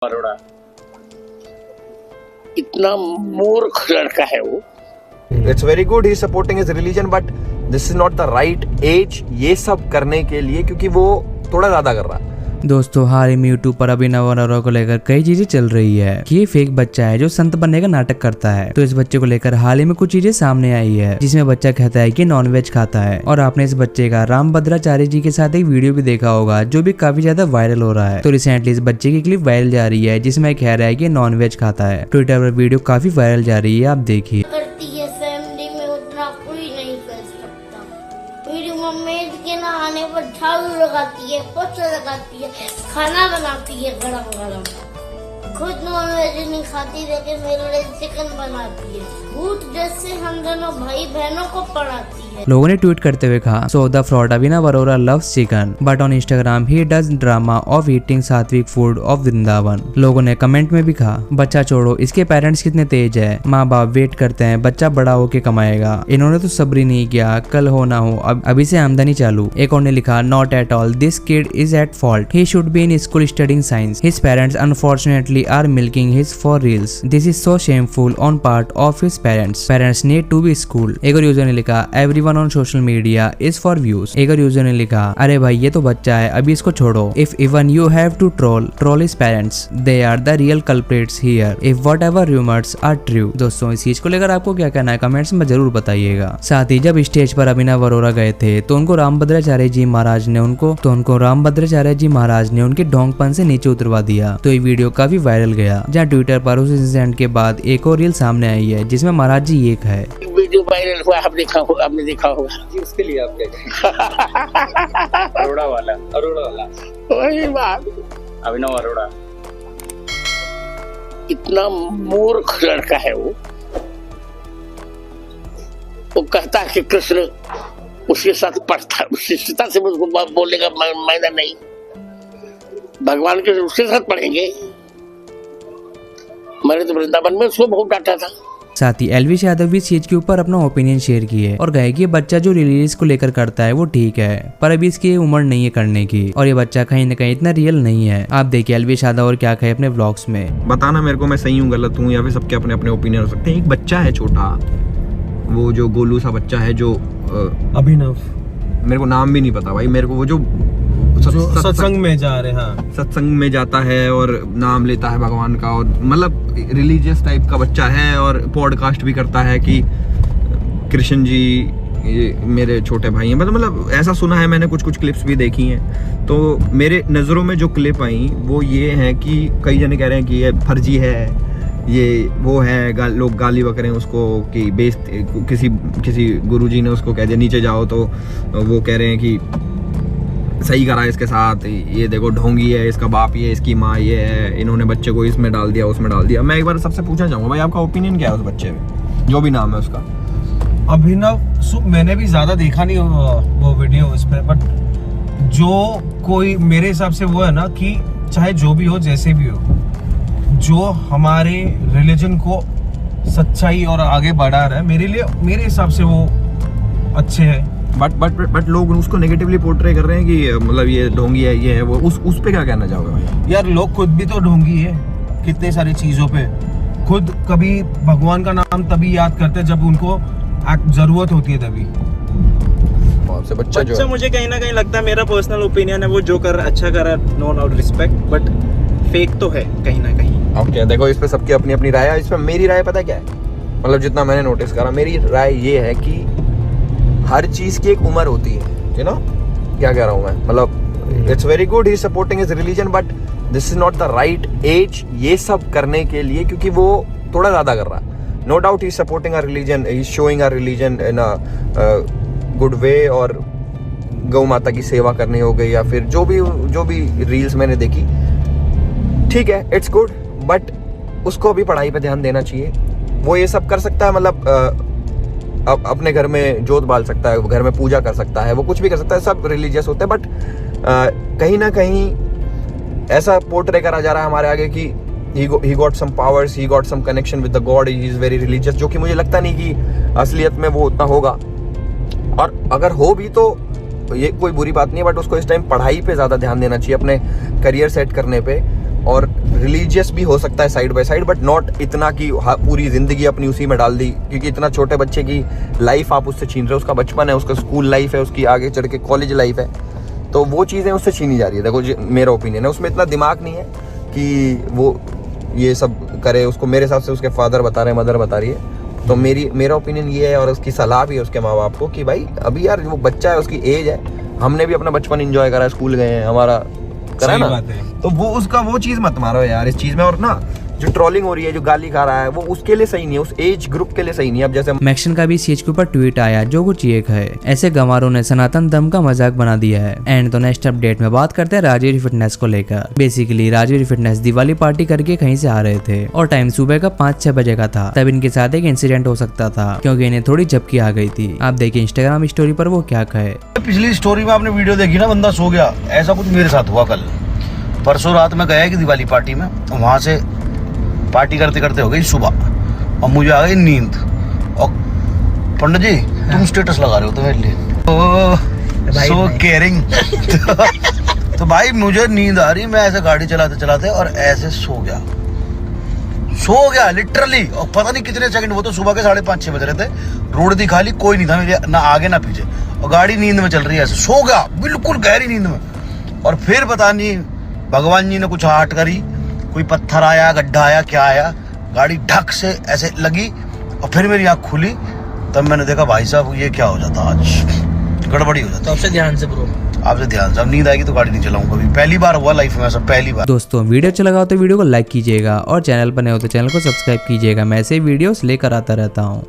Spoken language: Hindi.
अरोड़ा इतना मूर्ख लड़का है वो। It's very good he supporting his religion but this is not the right age ये सब करने के लिए, क्योंकि वो थोड़ा ज्यादा कर रहा है। दोस्तों हाल ही में यूट्यूब पर अभिनव अरोड़ा को लेकर कई चीजें चल रही है कि ये फेक बच्चा है जो संत बनने का नाटक करता है। तो इस बच्चे को लेकर हाल ही में कुछ चीजें सामने आई है जिसमें बच्चा कहता है कि नॉनवेज खाता है। और आपने इस बच्चे का रामभद्राचार्य जी के साथ एक वीडियो भी देखा होगा जो भी काफी ज्यादा वायरल हो रहा है। तो रिसेंटली इस बच्चे की क्लिप वायरल जा रही है जिसमें कह रहा है कि नॉनवेज खाता है। ट्विटर पर वीडियो काफी वायरल जा रही है, आप देखिए। फैमिली में उतना कोई नहीं कर सकता। मेरी मम्मी के नहाने पर झाड़ू लगाती है, पोछा लगाती है, खाना बनाती है गरम गरम। खुद नॉनवेज नहीं खाती लेकिन मेरे लिए चिकन बनाती है। भूत जैसे हम दोनों भाई बहनों को पढ़ाती है। लोगों ने ट्वीट करते हुए कहा, so the fraud Abhinav Arora loves chicken but on Instagram he does drama of eating सात्विक फूड ऑफ वृंदावन। लोगों ने कमेंट में भी कहा, बच्चा छोड़ो, इसके पेरेंट्स कितने तेज है, माँ बाप वेट करते हैं, बच्चा बड़ा होके कमाएगा। इन्होंने तो सब्र ही नहीं किया, कल हो ना हो अभी से आमदनी चालू। एक और ने लिखा, not at all, this kid is at fault, he should be in school studying science, his parents unfortunately are milking his for reels, this is so shameful on part of his parents need to be school. एक और यूजर ने लिखा, everyone on social media is for views. एक और यूजर ने लिखा, अरे भाई ये तो बच्चा है, अभी इसको छोड़ो। If even you have to troll his parents, they are the real culprits here if whatever rumours are true. दोस्तों इस चीज को लेकर आपको क्या कहना है कमेंट्स में जरूर बताइएगा। साथ ही जब स्टेज पर अभिनव अरोड़ा गए थे तो उनको रामभद्राचार्य जी महाराज ने उनके ढोंगपन से नीचे उतरवा दिया। तो ये वीडियो काफी वायरल गया, जहाँ ट्विटर पर उस इंसिडेंट के बाद एक और रील सामने आई है जिसमें महाराज जी ये है। वीडियो वायरल हुआ, आपने देखा होगा जी, उसके लिए आप क्या अरोड़ा वाला वही बात। अभिनव अरोड़ा इतना मूर्ख लड़का है वो कहता है कि कृष्ण उसके साथ पढ़ता है, उसकी सीता से मुझको बोलने का मायना नहीं, भगवान के उसके साथ पढ़ेंगे। मैंने तो वृंदावन में उसको बहुत डांटा था। साथ ही एलविश यादव भी इस चीज के ऊपर अपना ओपिनियन शेयर किए और कहे कि ये बच्चा जो रिलीज को लेकर करता है वो ठीक है, पर अभी इसकी उम्र नहीं है करने की, और ये बच्चा कहीं न कहीं इतना रियल नहीं है। आप देखिए एलविश यादव और क्या कहे अपने व्लॉग्स में। बताना मेरे को मैं सही हूँ गलत हूँ, या फिर सबके अपने अपने ओपिनियन हो सकते हैं। एक बच्चा है छोटा, वो जो गोलू सा बच्चा है जो अभिनव, मेरे को नाम भी नहीं पता भाई, मेरे को वो जो सत्संग में जा रहे हैं, सत्संग में जाता है और नाम लेता है भगवान का, और मतलब रिलीजियस टाइप का बच्चा है, और पॉडकास्ट भी करता है कि कृष्ण जी ये मेरे छोटे भाई हैं। मतलब ऐसा सुना है मैंने, कुछ क्लिप्स भी देखी हैं। तो मेरे नज़रों में जो क्लिप आई वो ये है कि कई जने कह रहे हैं कि ये फर्जी है, ये वो है, लोग गाली बक रहे हैं उसको कि किसी गुरुजी ने उसको कह दिया नीचे जाओ, तो वो कह रहे हैं कि सही करा इसके साथ, ये देखो ढोंगी है, इसका बाप ये, इसकी माँ ये है, इन्होंने बच्चे को इसमें डाल दिया उसमें डाल दिया। मैं एक बार सबसे पूछना चाहूँगा भाई, आपका ओपिनियन क्या है उस बच्चे में, जो भी नाम है उसका? अभिनव मैंने भी ज्यादा देखा नहीं वो वीडियो उसमें, बट जो कोई मेरे हिसाब से वो है ना कि चाहे जो भी हो जैसे भी हो, जो हमारे रिलीजन को सच्चाई और आगे बढ़ा रहा है, मेरे हिसाब से वो अच्छे है। बट लोग उसको नेगेटिवली पोर्ट्रे कर रहे हैं कि मतलब ये ढोंगी है, ये है वो, उस पे क्या कहना चाहोगे भाई? यार लोग खुद भी तो ढोंगी है कितने सारी चीजों पे, खुद कभी भगवान का नाम तभी याद करते हैं जब उनको जरूरत होती है तभी। बच्चा मुझे कहीं ना कहीं लगता है, मेरा पर्सनल ओपिनियन है, वो जो कर अच्छा कर रहा है, no doubt respect, but fake तो है कहीं ना कहीं। ओके देखो इस पे सबकी अपनी अपनी राय है। इस पे मेरी राय पता क्या है, मतलब जितना मैंने नोटिस करा, मेरी राय ये है कि हर चीज की एक उम्र होती है, यू नो क्या कह रहा हूँ मैं, मतलब it's very good he supporting his religion but this is not the right age ये सब करने के लिए, क्योंकि वो थोड़ा ज्यादा कर रहा है। No doubt he supporting our religion, he is showing our religion in a good way, और गौ माता की सेवा करनी हो गई, या फिर जो भी रील्स मैंने देखी, ठीक है इट्स गुड, बट उसको भी पढ़ाई पे ध्यान देना चाहिए। वो ये सब कर सकता है, मतलब अपने घर में जोत बाल सकता है, घर में पूजा कर सकता है, वो कुछ भी कर सकता है, सब रिलीजियस होते हैं, बट कहीं ना कहीं ऐसा पोर्ट्रे करा जा रहा है हमारे आगे कि he got some powers, he got some connection with the God, he is very religious, जो कि मुझे लगता नहीं कि असलियत में वो उतना होगा, और अगर हो भी तो ये कोई बुरी बात नहीं है, बट उसको इस टाइम पढ़ाई पे ज़्यादा ध्यान देना चाहिए, अपने करियर सेट करने पे, और रिलीजियस भी हो सकता है side by side, but not इतना कि पूरी ज़िंदगी अपनी उसी में डाल दी, क्योंकि इतना छोटे बच्चे की लाइफ आप उससे छीन रहे हो, उसका बचपन है, उसका स्कूल लाइफ है, उसकी आगे चढ़ के कॉलेज लाइफ है, तो वो चीज़ें उससे छीनी जा रही है। देखो मेरा ओपिनियन है, उसमें इतना दिमाग नहीं है कि वो ये सब करे। उसको मेरे हिसाब से उसके फादर बता रहे हैं, मदर बता रही है, तो मेरा ओपिनियन ये है, और उसकी सलाह भी है उसके माँ बाप को कि भाई अभी यार वो बच्चा है, उसकी एज है, हमने भी अपना बचपन एंजॉय करा है, स्कूल गए हैं, हमारा करा ना, तो वो उसका वो चीज़ मत मारो यार इस चीज़ में। और ना जो ट्रोलिंग हो रही है, जो गाली खा रहा है, वो उसके लिए सही नहीं है, उस एज ग्रुप के लिए सही नहीं है। अब जैसे मैक्सन का भी इस चीज के ऊपर ट्वीट आया जो कुछ ये है, ऐसे गंवारों ने सनातन धर्म का मजाक बना दिया है। एंड तो नेक्स्ट अपडेट में बात करते हैं राजवीर फिटनेस को लेकर। Basically Rajveer fitness Diwali party करके कहीं से आ रहे थे और टाइम सुबह का 5-6 बजे का था, तब इनके साथ एक इंसिडेंट हो सकता था क्योंकि इन्हें थोड़ी झपकी आ गई थी। आप देखिए इंस्टाग्राम स्टोरी पर वो क्या कहे। पिछली स्टोरी में आपने वीडियो देखी ना, बंदा सो गया, ऐसा कुछ मेरे साथ हुआ कल परसों रात में गया कि दिवाली पार्टी में, वहां से पार्टी करते करते हो गई सुबह और मुझे आ गई नींद। और पंडित जी तुम स्टेटस लगा रहे हो तो मेरे लिए सो केयरिंग तो भाई मुझे नींद आ रही, मैं ऐसे गाड़ी चलाते चलाते और ऐसे सो गया लिटरली, और पता नहीं कितने सेकंड, वो तो सुबह के 5:30-6 बज रहे थे, रोड थी खाली, कोई नहीं था मेरे ना आगे ना पीछे, और गाड़ी नींद में चल रही है, ऐसे सो गया बिल्कुल गहरी नींद में। और फिर पता नहीं भगवान जी ने कुछ हाट करी, कोई पत्थर आया, गड्ढा आया, क्या आया, गाड़ी ढक से ऐसे लगी और फिर मेरी आँख खुली, तब मैंने देखा भाई साहब ये क्या हो जाता, आज गड़बड़ी हो जाती। तो आपसे ध्यान से ब्रो, आपसे ध्यान से, अब नींद आएगी तो गाड़ी नहीं चलाऊंगा कभी, पहली बार हुआ लाइफ में ऐसा, पहली बार। दोस्तों वीडियो अच्छा लगा हो तो वीडियो को लाइक कीजिएगा और चैनल पर नए हो तो चैनल को सब्सक्राइब कीजिएगा, मैं ऐसे वीडियोस लेकर आता रहता हूँ।